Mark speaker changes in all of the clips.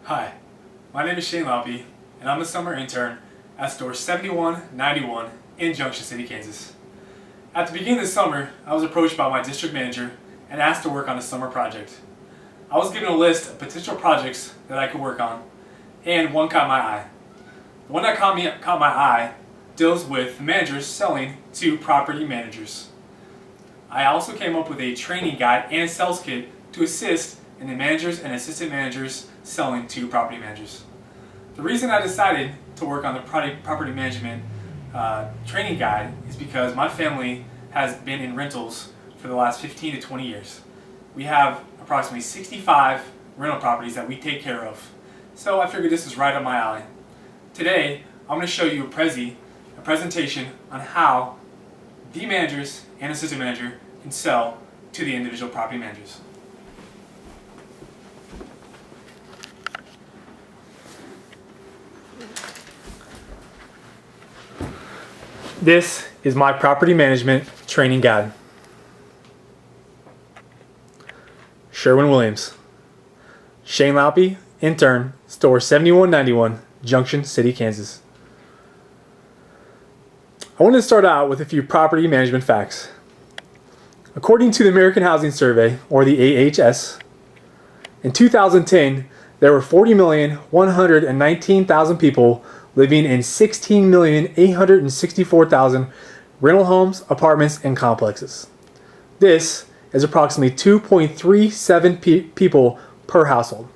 Speaker 1: Hi, my name is Shane Laupy, and I'm a summer intern at store 7191 in Junction City, Kansas. At the beginning of the summer, I was approached by my district manager and asked to work on a summer project. I was given a list of potential projects that I could work on, and one caught my eye. The one that caught my eye deals with managers selling to property managers. I also came up with a training guide and a sales kit to assist in the managers and assistant managers selling to property managers. The reason I decided to work on the property management training guide is because my family has been in rentals for the last 15 to 20 years. We have approximately 65 rental properties that we take care of. So I figured this is right up my alley. Today, I'm going to show you a presentation on how the managers and assistant manager can sell to the individual property managers. This is my property management training guide. Sherwin Williams. Shane Laupy, intern, store 7191, Junction City, Kansas. I want to start out with a few property management facts. According to the American Housing Survey, or the AHS, in 2010, there were 40,119,000 people living in 16,864,000 rental homes, apartments, and complexes. This is approximately 2.37 people per household.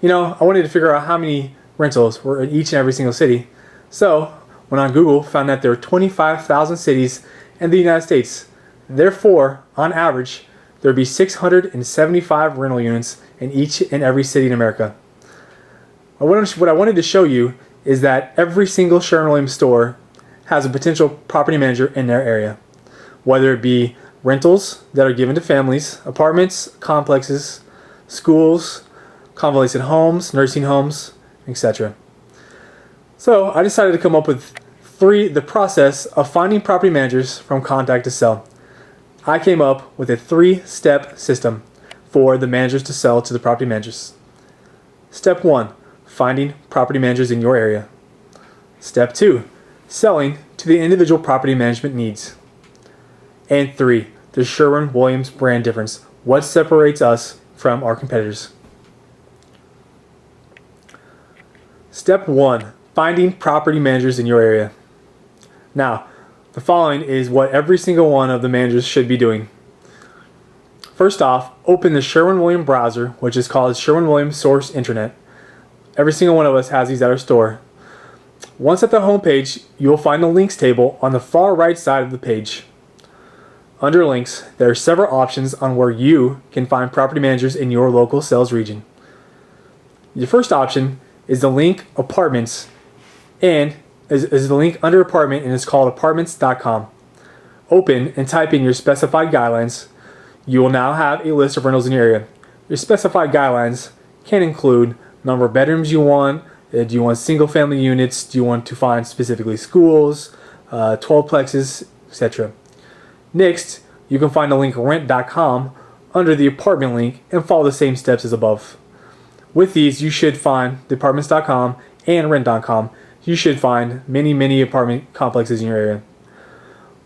Speaker 1: You know, I wanted to figure out how many rentals were in each and every single city. So, went on Google, found that there are 25,000 cities in the United States. Therefore, on average, there would be 675 rental units in each and every city in America. What I wanted to show you is that every single Sherwin Williams store has a potential property manager in their area, whether it be rentals that are given to families, apartments, complexes, schools, convalescent homes, nursing homes, etc. So I decided to come up with the process of finding property managers from contact to sell. I came up with a 3-step system for the managers to sell to the property managers. Step 1. Finding property managers in your area. Step 2. Selling to the individual property management needs. And 3. The Sherwin Williams brand difference. What separates us from our competitors? Step 1. Finding property managers in your area. Now, the following is what every single one of the managers should be doing. First off, open the Sherwin Williams browser, which is called Sherwin Williams Source Internet. Every single one of us has these at our store. Once at the home page, you will find the links table on the far right side of the page. Under links, there are several options on where you can find property managers in your local sales region. The first option is the link apartments and is the link under apartment, and it's called apartments.com. Open and type in your specified guidelines. You will now have a list of rentals in your area. Your specified guidelines can include number of bedrooms you want. Do you want single family units? Do you want to find specifically schools, 12 plexes, etc. Next, you can find the link rent.com under the apartment link and follow the same steps as above. With these, you should find the apartments.com and rent.com. You should find many apartment complexes in your area.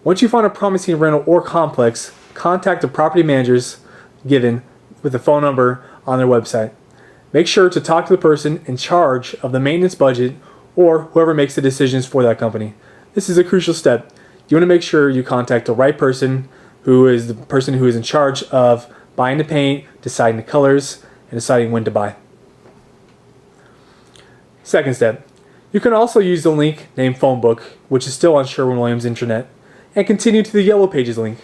Speaker 1: Once you find a promising rental or complex, contact the property managers given with the phone number on their website. Make sure to talk to the person in charge of the maintenance budget or whoever makes the decisions for that company. This is a crucial step. You want to make sure you contact the right person, who is the person who is in charge of buying the paint, deciding the colors, and deciding when to buy. Second step. You can also use the link named Phone Book, which is still on Sherwin Williams Internet, and continue to the Yellow Pages link.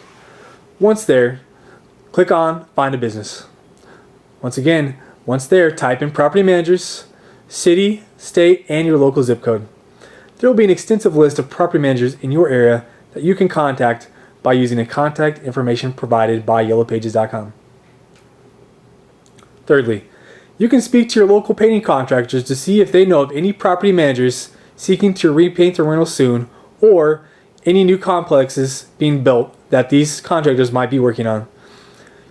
Speaker 1: Once there, click on Find a Business. Once there, type in property managers, city, state, and your local zip code. There will be an extensive list of property managers in your area that you can contact by using the contact information provided by yellowpages.com. Thirdly, you can speak to your local painting contractors to see if they know of any property managers seeking to repaint their rental soon, or any new complexes being built that these contractors might be working on.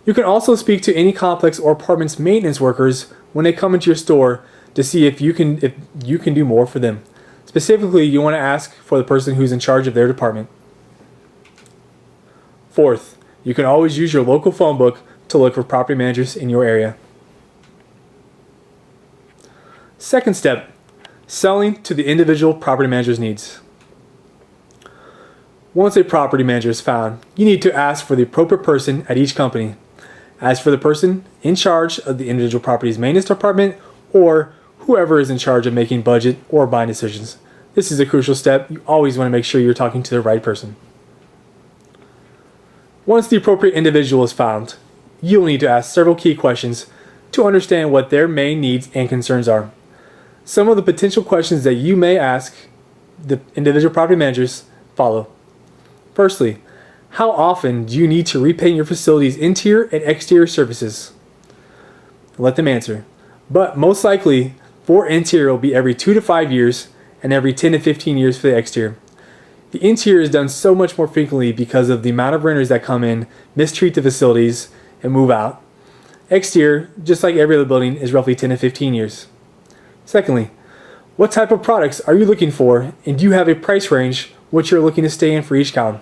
Speaker 1: You can also speak to any complex or apartment's maintenance workers when they come into your store to see if you can do more for them. Specifically, you want to ask for the person who's in charge of their department. Fourth, you can always use your local phone book to look for property managers in your area. Second step, selling to the individual property manager's needs. Once a property manager is found, you need to ask for the appropriate person at each company. As for the person in charge of the individual property's maintenance department or whoever is in charge of making budget or buying decisions. This is a crucial step. You always want to make sure you're talking to the right person. Once the appropriate individual is found, you'll need to ask several key questions to understand what their main needs and concerns are. Some of the potential questions that you may ask the individual property managers follow. Firstly, how often do you need to repaint your facility's interior and exterior surfaces? Let them answer. But most likely, for interior will be every 2 to 5 years and every 10 to 15 years for the exterior. The interior is done so much more frequently because of the amount of renters that come in, mistreat the facilities, and move out. Exterior, just like every other building, is roughly 10 to 15 years. Secondly, what type of products are you looking for, and do you have a price range which you're looking to stay in for each column?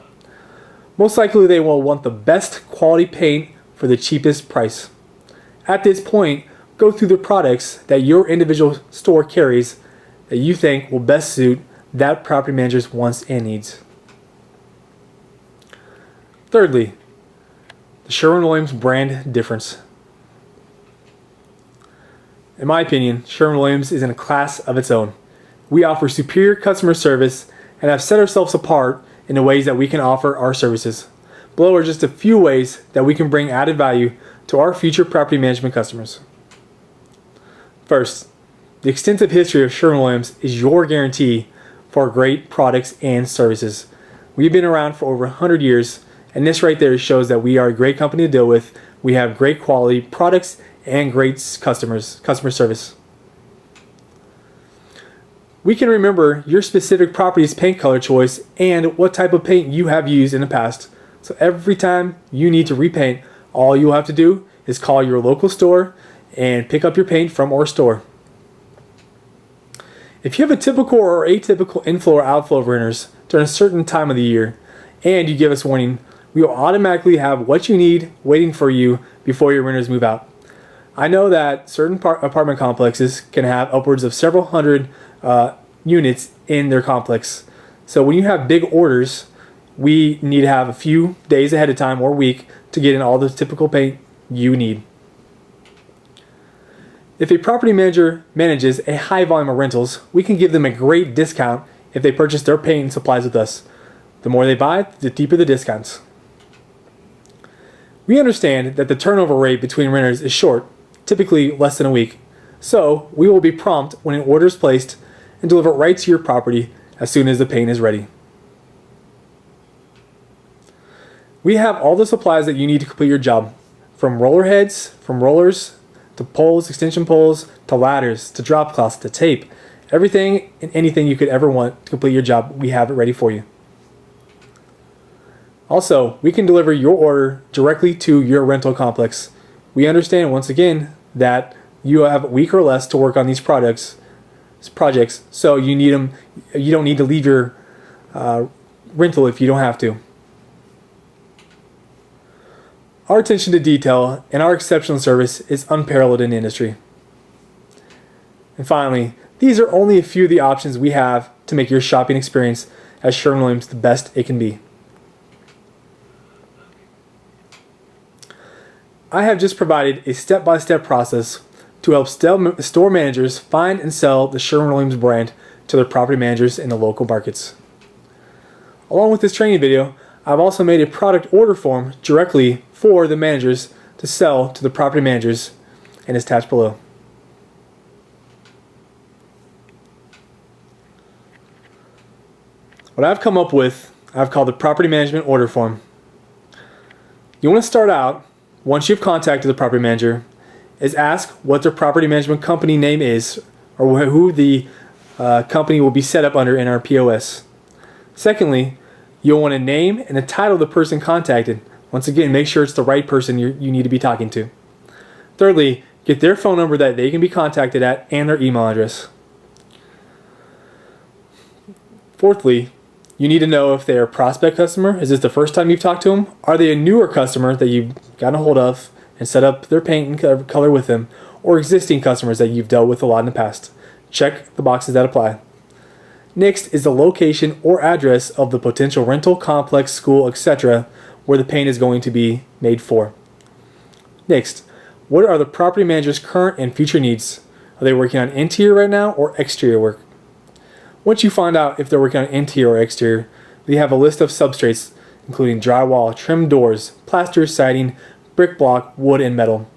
Speaker 1: Most likely they will want the best quality paint for the cheapest price. At this point, go through the products that your individual store carries that you think will best suit that property manager's wants and needs. Thirdly, the Sherwin Williams brand difference. In my opinion, Sherwin Williams is in a class of its own. We offer superior customer service and have set ourselves apart in the ways that we can offer our services. Below are just a few ways that we can bring added value to our future property management customers. First, the extensive history of Sherwin Williams is your guarantee for great products and services. We've been around for over 100 years, and this right there shows that we are a great company to deal with. We have great quality products and great customer service. We can remember your specific property's paint color choice and what type of paint you have used in the past. So every time you need to repaint, all you'll have to do is call your local store and pick up your paint from our store. If you have a typical or atypical inflow or outflow of renters during a certain time of the year and you give us warning, we will automatically have what you need waiting for you before your renters move out. I know that certain apartment complexes can have upwards of several hundred units in their complex. So when you have big orders, we need to have a few days ahead of time or week to get in all the typical paint you need. If a property manager manages a high volume of rentals, we can give them a great discount if they purchase their paint and supplies with us. The more they buy, the deeper the discounts. We understand that the turnover rate between renters is short, typically less than a week. So we will be prompt when an order is placed and deliver it right to your property as soon as the paint is ready. We have all the supplies that you need to complete your job, from roller heads, from rollers, to poles, extension poles, to ladders, to drop cloths, to tape. Everything and anything you could ever want to complete your job, we have it ready for you. Also, we can deliver your order directly to your rental complex. We understand, once again, that you have a week or less to work on these projects, so you don't need to leave your rental if you don't have to. Our attention to detail and our exceptional service is unparalleled in the industry. And finally, these are only a few of the options we have to make your shopping experience at Sherwin Williams the best it can be. I have just provided a step-by-step process to help store managers find and sell the Sherwin Williams brand to their property managers in the local markets. Along with this training video, I've also made a product order form directly for the managers to sell to the property managers, and it's attached below. What I've come up with, I've called the property management order form. You want to start out, once you've contacted the property manager, is ask what their property management company name is, or who the company will be set up under in our POS. Secondly, you'll want a name and a title of the person contacted. Once again, make sure it's the right person you need to be talking to. Thirdly, Get their phone number that they can be contacted at and their email address. Fourthly, you need to know if they're a prospect customer. Is this the first time you've talked to them? Are they a newer customer that you've gotten a hold of and set up their paint and color with them? Or existing customers that you've dealt with a lot in the past? Check the boxes that apply. Next is the location or address of the potential rental, complex, school, etc. where the paint is going to be made for. Next, what are the property manager's current and future needs? Are they working on interior right now or exterior work? Once you find out if they're working on interior or exterior, we have a list of substrates including drywall, trim doors, plaster, siding, brick block, wood, and metal.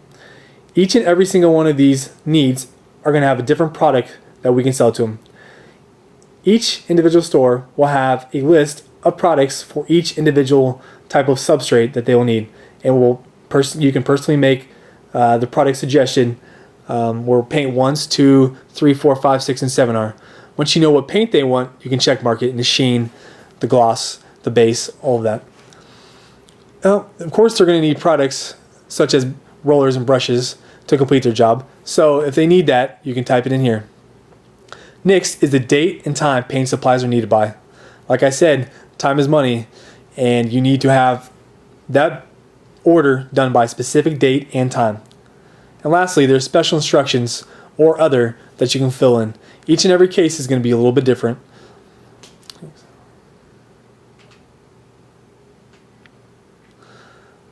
Speaker 1: Each and every single one of these needs are going to have a different product that we can sell to them. Each individual store will have a list of products for each individual type of substrate that they will need, and you can personally make the product suggestion where paint 1s, 2, 3, 4, 5, 6, and 7 are. Once you know what paint they want, you can check mark it in the sheen, the gloss, the base, all of that. Of course, they're going to need products such as rollers and brushes to complete their job. So if they need that, you can type it in here. Next is the date and time paint supplies are needed by. Like I said, time is money, and you need to have that order done by a specific date and time. And lastly, there's special instructions or other that you can fill in. Each and every case is going to be a little bit different.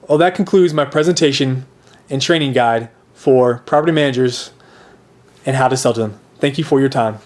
Speaker 1: Well, that concludes my presentation and training guide for property managers and how to sell to them. Thank you for your time.